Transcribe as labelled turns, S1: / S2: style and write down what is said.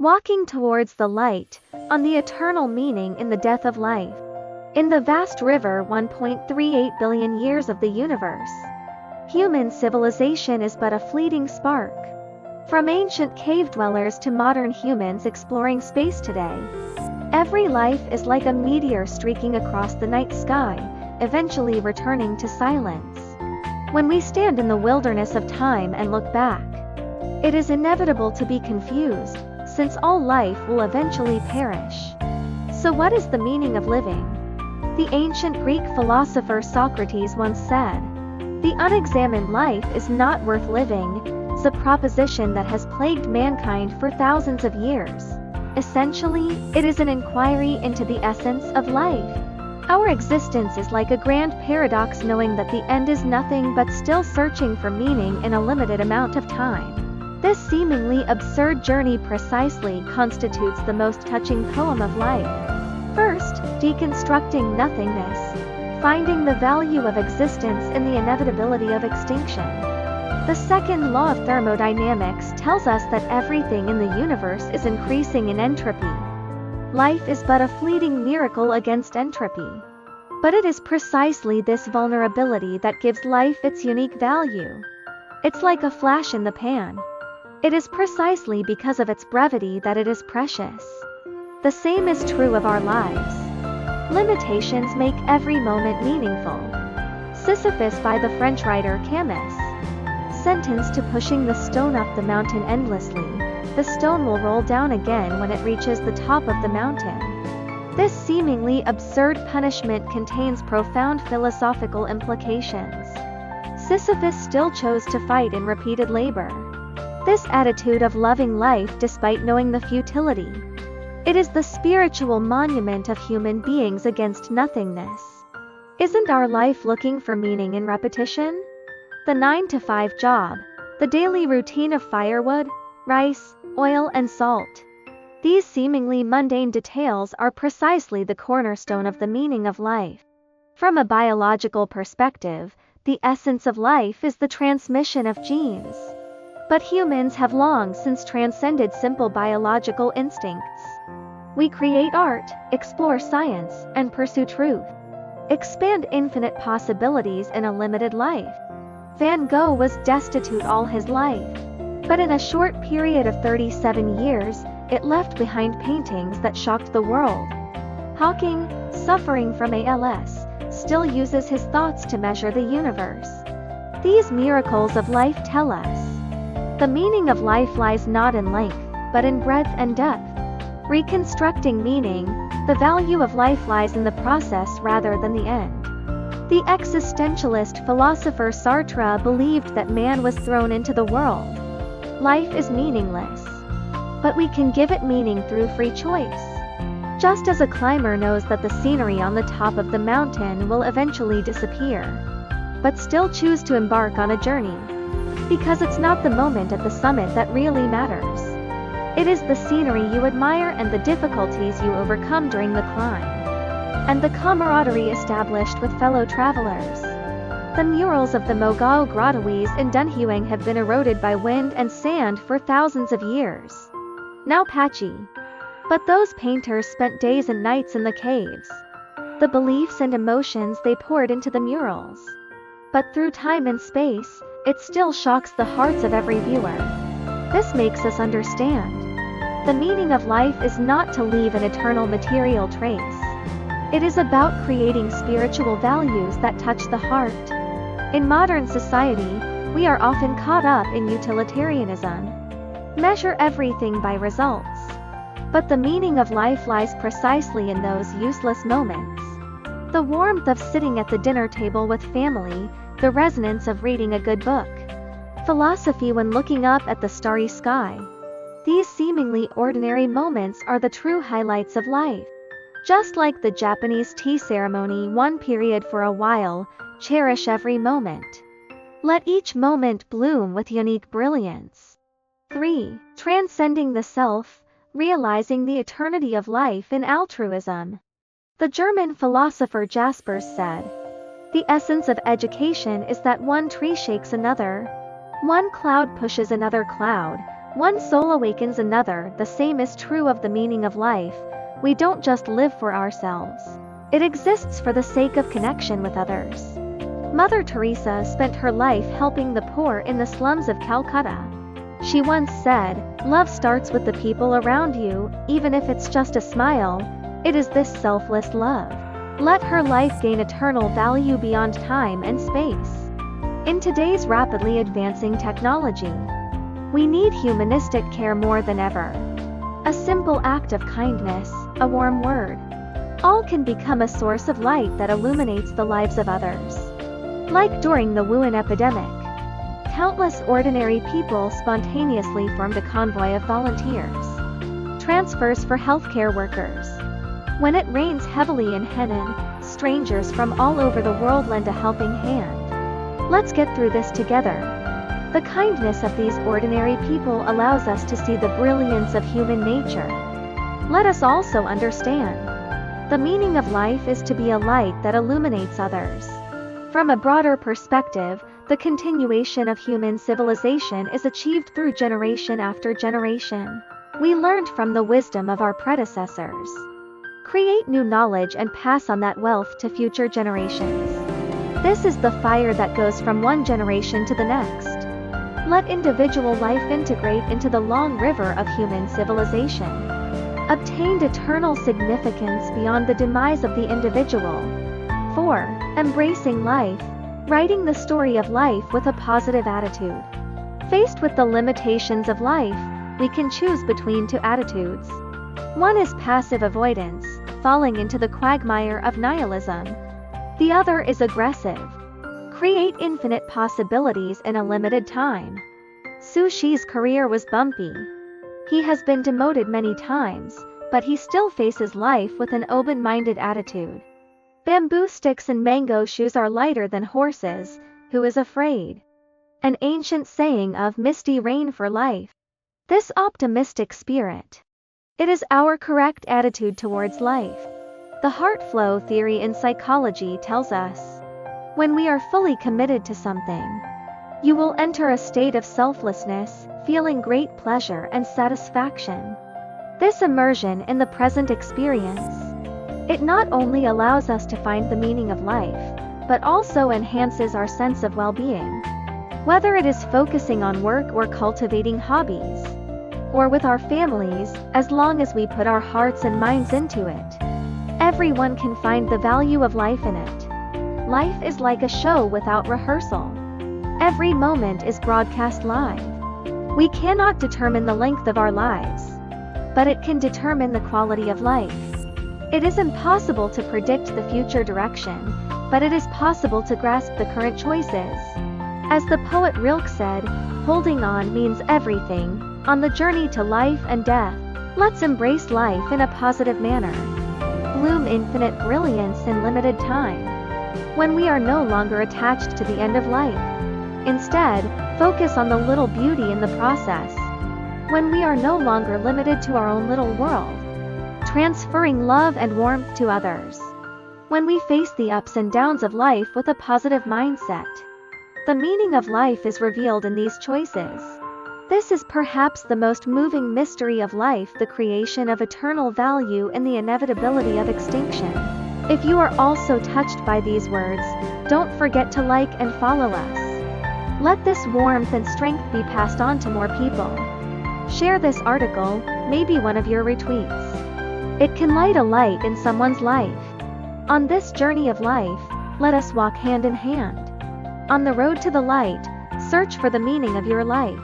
S1: walking towards the light, on the eternal meaning in the death of life. In the vast river 1.38 billion years of the universe, human civilization is but a fleeting spark. From ancient cave dwellers to modern humans exploring space today, every life is like a meteor streaking across the night sky, eventually returning to silence. When we stand in the wilderness of time and look back, it is inevitable to be confused, since all life will eventually perish. So what is the meaning of living? The ancient Greek philosopher Socrates once said, "The unexamined life is not worth living," a proposition that has plagued mankind for thousands of years. Essentially, it is an inquiry into the essence of life. Our existence is like a grand paradox, knowing that the end is nothing but still searching for meaning in a limited amount of time. This seemingly absurd journey precisely constitutes the most touching poem of life. First, deconstructing nothingness, finding the value of existence in the inevitability of extinction. The second law of thermodynamics tells us that everything in the universe is increasing in entropy. Life is but a fleeting miracle against entropy. But it is precisely this vulnerability that gives life its unique value. It's like a flash in the pan. It is precisely because of its brevity that it is precious. The same is true of our lives. Limitations make every moment meaningful. Sisyphus by the French writer Camus. Sentenced to pushing the stone up the mountain endlessly, the stone will roll down again when it reaches the top of the mountain. This seemingly absurd punishment contains profound philosophical implications. Sisyphus still chose to fight in repeated labor. This attitude of loving life despite knowing the futility. It is the spiritual monument of human beings against nothingness. Isn't our life looking for meaning in repetition? The 9-to-5 job, the daily routine of firewood, rice, oil and salt. These seemingly mundane details are precisely the cornerstone of the meaning of life. From a biological perspective, the essence of life is the transmission of genes. But humans have long since transcended simple biological instincts. We create art, explore science, and pursue truth. Expand infinite possibilities in a limited life. Van Gogh was destitute all his life. But in a short period of 37 years, it left behind paintings that shocked the world. Hawking, suffering from ALS, still uses his thoughts to measure the universe. These miracles of life tell us, the meaning of life lies not in length, but in breadth and depth. Reconstructing meaning, the value of life lies in the process rather than the end. The existentialist philosopher Sartre believed that man was thrown into the world. Life is meaningless. But we can give it meaning through free choice. Just as a climber knows that the scenery on the top of the mountain will eventually disappear, but still choose to embark on a journey. Because it's not the moment at the summit that really matters. It is the scenery you admire and the difficulties you overcome during the climb. And the camaraderie established with fellow travelers. The murals of the Mogao grottoes in Dunhuang have been eroded by wind and sand for thousands of years. Now patchy. But those painters spent days and nights in the caves. The beliefs and emotions they poured into the murals. But through time and space, it still shocks the hearts of every viewer. This makes us understand. The meaning of life is not to leave an eternal material trace. It is about creating spiritual values that touch the heart. In modern society, we are often caught up in utilitarianism. Measure everything by results. But the meaning of life lies precisely in those useless moments. The warmth of sitting at the dinner table with family, the resonance of reading a good book. Philosophy when looking up at the starry sky. These seemingly ordinary moments are the true highlights of life. Just like the Japanese tea ceremony, one period for a while, cherish every moment. Let each moment bloom with unique brilliance. 3. Transcending the self, realizing the eternity of life in altruism. The German philosopher Jaspers said, "The essence of education is that one tree shakes another, one cloud pushes another cloud, One soul awakens another. The same is true of the meaning of life. We don't just live for ourselves. It exists for the sake of connection with others. Mother Teresa spent her life helping the poor in the slums of Calcutta. She once said, "Love starts with the people around you, even if it's just a smile. It is this selfless love. Let her life gain eternal value beyond time and space." In today's rapidly advancing technology, we need humanistic care more than ever. A simple act of kindness, a warm word, all can become a source of light that illuminates the lives of others. Like during the Wuhan epidemic, countless ordinary people spontaneously formed a convoy of volunteers. Transfers for healthcare workers. When it rains heavily in Henan, strangers from all over the world lend a helping hand. Let's get through this together. The kindness of these ordinary people allows us to see the brilliance of human nature. Let us also understand, the meaning of life is to be a light that illuminates others. From a broader perspective, the continuation of human civilization is achieved through generation after generation. We learned from the wisdom of our predecessors. Create new knowledge and pass on that wealth to future generations. This is the fire that goes from one generation to the next. Let individual life integrate into the long river of human civilization. Obtained eternal significance beyond the demise of the individual. 4. Embracing life. Writing the story of life with a positive attitude. Faced with the limitations of life, we can choose between two attitudes. One is passive avoidance, falling into the quagmire of nihilism. The other is aggressive. Create infinite possibilities in a limited time. Su Shi's career was bumpy. He has been demoted many times, but he still faces life with an open-minded attitude. Bamboo sticks and mango shoes are lighter than horses. Who is afraid? An ancient saying of misty rain for life. This optimistic spirit, it is our correct attitude towards life. The heart flow theory in psychology tells us, when we are fully committed to something, you will enter a state of selflessness, feeling great pleasure and satisfaction. This immersion in the present experience, it not only allows us to find the meaning of life, but also enhances our sense of well-being. Whether it is focusing on work or cultivating hobbies, or with our families, as long as we put our hearts and minds into it, everyone can find the value of life in it. Life is like a show without rehearsal. Every moment is broadcast live. We cannot determine the length of our lives, but it can determine the quality of life. It is impossible to predict the future direction, but it is possible to grasp the current choices. As the poet Rilke said, holding on means everything. On the journey to life and death, let's embrace life in a positive manner. Bloom infinite brilliance in limited time. When we are no longer attached to the end of life. Instead, focus on the little beauty in the process. When we are no longer limited to our own little world. Transferring love and warmth to others. When we face the ups and downs of life with a positive mindset. The meaning of life is revealed in these choices. This is perhaps the most moving mystery of life, the creation of eternal value in the inevitability of extinction. If you are also touched by these words, don't forget to like and follow us. Let this warmth and strength be passed on to more people. Share this article, maybe one of your retweets. It can light a light in someone's life. On this journey of life, let us walk hand in hand. On the road to the light, search for the meaning of your life.